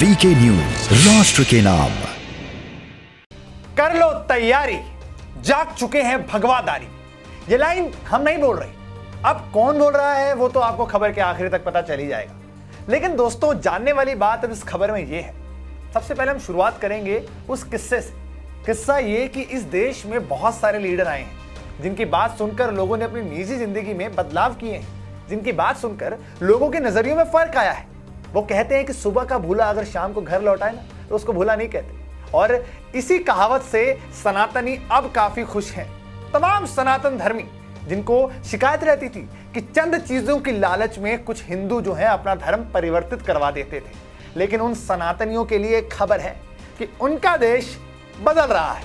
VK news, राष्ट्र के नाम। कर लो तैयारी, जाग चुके हैं भगवादारी। ये लाइन हम नहीं बोल रहे, अब कौन बोल रहा है वो तो आपको खबर के आखिरी तक पता चल ही जाएगा। लेकिन दोस्तों, जानने वाली बात अब इस खबर में ये है, सबसे पहले हम शुरुआत करेंगे उस किस्से से। किस्सा ये कि इस देश में बहुत सारे लीडर आए हैं जिनकी बात सुनकर लोगों ने अपनी निजी जिंदगी में बदलाव किए हैं, जिनकी बात सुनकर लोगों के नजरियों में फर्क आया है। वो कहते हैं कि सुबह का भूला अगर शाम को घर लौटाए ना तो उसको भूला नहीं कहते। और इसी कहावत से सनातनी अब काफी खुश हैं। तमाम सनातन धर्मी जिनको शिकायत रहती थी कि चंद चीजों की लालच में कुछ हिंदू जो है अपना धर्म परिवर्तित करवा देते थे, लेकिन उन सनातनियों के लिए खबर है कि उनका देश बदल रहा है।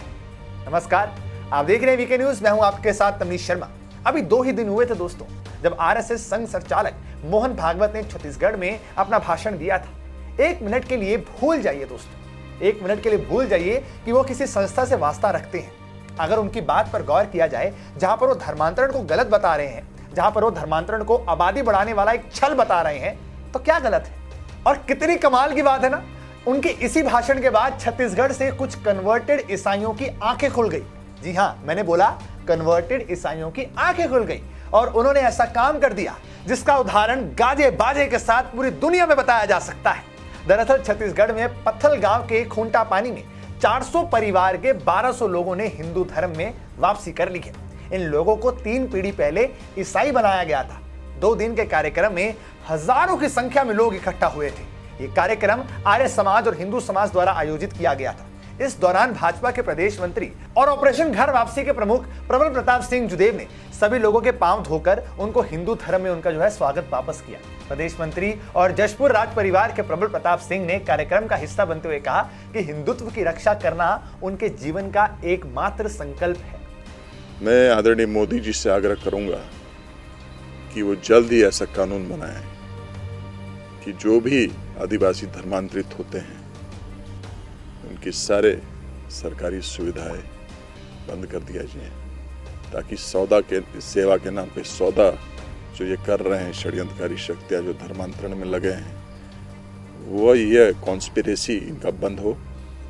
नमस्कार, आप देख रहे हैं वीके न्यूज, मैं हूं आपके साथ तमनीश शर्मा। अभी 2 ही दिन हुए थे दोस्तों जब आरएसएस संघ संचालक मोहन भागवत ने छत्तीसगढ़ में अपना भाषण दिया था। 1 मिनट के लिए भूल जाइए दोस्तों, 1 मिनट के लिए भूल जाइए कि वो किसी संस्था से वास्ता रखते हैं। अगर उनकी बात पर गौर किया जाए, जहां पर वो धर्मांतरण को गलत बता रहे हैं, जहां पर वो धर्मांतरण को आबादी बढ़ाने वाला एक छल बता रहे हैं, तो क्या गलत है? और कितनी कमाल की बात है ना, उनके इसी भाषण के बाद छत्तीसगढ़ से कुछ कन्वर्टेड ईसाइयों की आंखें खुल गई। जी हां, मैंने बोला कन्वर्टेड ईसाइयों की आंखें खुल गई और उन्होंने ऐसा काम कर दिया जिसका उदाहरण गाजे बाजे के साथ पूरी दुनिया में बताया जा सकता है। दरअसल छत्तीसगढ़ में पत्थल गांव के खूंटा पानी में 400 परिवार के 1200 लोगों ने हिंदू धर्म में वापसी कर ली है। इन लोगों को 3 पीढ़ी पहले ईसाई बनाया गया था। 2 दिन के कार्यक्रम में हजारों की संख्या में लोग इकट्ठा हुए थे। ये कार्यक्रम आर्य समाज और हिंदू समाज द्वारा आयोजित किया गया था। इस दौरान भाजपा के प्रदेश मंत्री और ऑपरेशन घर वापसी के प्रमुख प्रबल प्रताप सिंह जुदेव ने सभी लोगों के पांव धोकर उनको हिंदू धर्म में उनका जो है स्वागत वापस किया। प्रदेश मंत्री और जशपुर राज परिवार के प्रबल प्रताप सिंह ने कार्यक्रम का हिस्सा बनते हुए कहा कि हिंदुत्व की रक्षा करना उनके जीवन का एकमात्र संकल्प है। मैं आदरणीय मोदी जी से आग्रह करूंगा कि वो जल्द ही ऐसा कानून बनाएं कि जो भी आदिवासी धर्मांतरित होते हैं उनकी सारे सरकारी सुविधाएं बंद कर दिया जाए, ताकि सौदा के सेवा के नाम पे सौदा जो ये कर रहे हैं षड्यंत्रकारी शक्तियां जो धर्मांतरण में लगे हैं, वो ये कॉन्स्पिरेसी इनका बंद हो,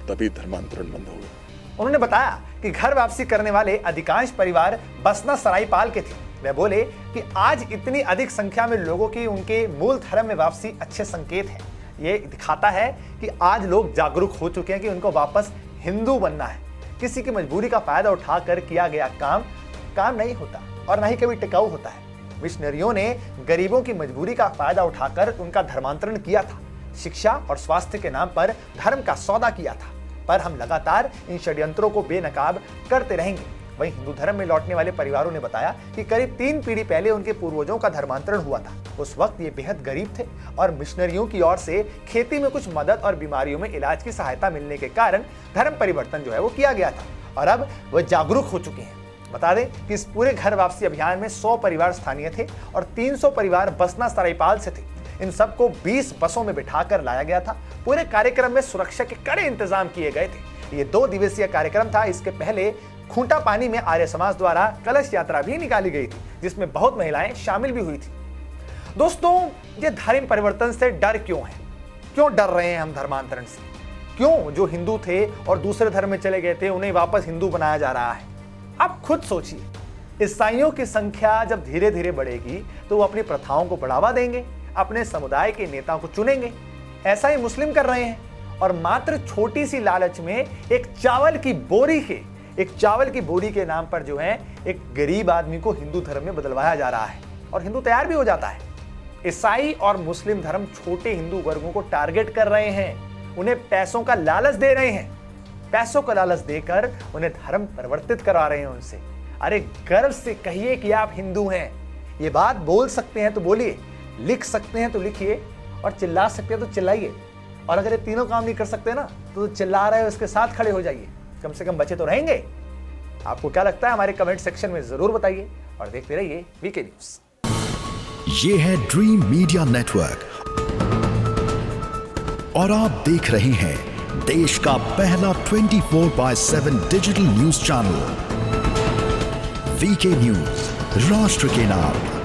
तभी धर्मांतरण बंद होगा। उन्होंने बताया कि घर वापसी करने वाले अधिकांश परिवार बसना सरायपाल के थे। वे बोले कि आज इतनी अधिक संख्या में लोगों की उनके मूल धर्म में वापसी अच्छे संकेत है। ये दिखाता है कि आज लोग जागरूक हो चुके हैं कि उनको वापस हिंदू बनना है। किसी की मजबूरी का फायदा उठाकर किया गया काम नहीं होता और ना ही कभी टिकाऊ होता है। मिशनरियों ने गरीबों की मजबूरी का फायदा उठाकर उनका धर्मांतरण किया था। शिक्षा और स्वास्थ्य के नाम पर धर्म का सौदा किया था, पर हम लगातार इन षड्यंत्रों को बेनकाब करते रहेंगे। वहीं हिंदू धर्म में लौटने वाले परिवारों ने बताया कि करीब 3 पीढ़ी पहले उनके पूर्वजों का धर्मांतरण हुआ था। उस वक्त ये बेहद गरीब थे और मिशनरियों की ओर से खेती में कुछ मदद और बीमारियों में इलाज की सहायता मिलने के कारण धर्म परिवर्तन जो है वो किया गया था और अब वह जागरूक हो चुके हैं। बता दें कि इस पूरे घर वापसी अभियान में 100 परिवार स्थानीय थे और 300 परिवार बसना सरायपाल से थे। इन सबको 20 बसों में बिठाकर लाया गया था। पूरे कार्यक्रम में सुरक्षा के कड़े इंतजाम किए गए थे। ये 2 दिवसीय कार्यक्रम था। इसके पहले खूंटा पानी में आर्य समाज द्वारा कलश यात्रा भी निकाली गई थी, जिसमें बहुत महिलाएं शामिल भी हुई थी। दोस्तों, ये धर्म परिवर्तन से डर क्यों है? क्यों डर रहे हैं हम धर्मांतरण से? क्यों जो हिंदू थे और दूसरे धर्म में चले गए थे उन्हें वापस हिंदू बनाया जा रहा है? आप खुद सोचिए, ईसाइयों की संख्या जब धीरे धीरे बढ़ेगी तो वो अपनी प्रथाओं को बढ़ावा देंगे, अपने समुदाय के नेताओं को चुनेंगे। ऐसा ही मुस्लिम कर रहे हैं और मात्र छोटी सी लालच में एक चावल की बोरी के नाम पर जो है एक गरीब आदमी को हिंदू धर्म में बदलवाया जा रहा है और हिंदू तैयार भी हो जाता है। ईसाई और मुस्लिम धर्म छोटे हिंदू वर्गों को टारगेट कर रहे हैं, उन्हें पैसों का लालच दे रहे हैं। पैसों का लालच देकर उन्हें धर्म परिवर्तित करा रहे हैं उनसे। अरे गर्व से कहिए कि आप हिंदू हैं। ये बात बोल सकते हैं तो बोलिए, लिख सकते हैं तो लिखिए और चिल्ला सकते हैं तो चिल्लाइए। और अगर ये तीनों काम नहीं कर सकते ना तो चिल्ला रहे हो उसके साथ खड़े हो जाइए, कम से कम बचे तो रहेंगे। आपको क्या लगता है हमारे कमेंट सेक्शन में जरूर बताइए और देखते रहिए वीके न्यूज। ये है ड्रीम मीडिया नेटवर्क और आप देख रहे हैं देश का पहला 24/7 digital news channel VK news, राष्ट्र के नाम।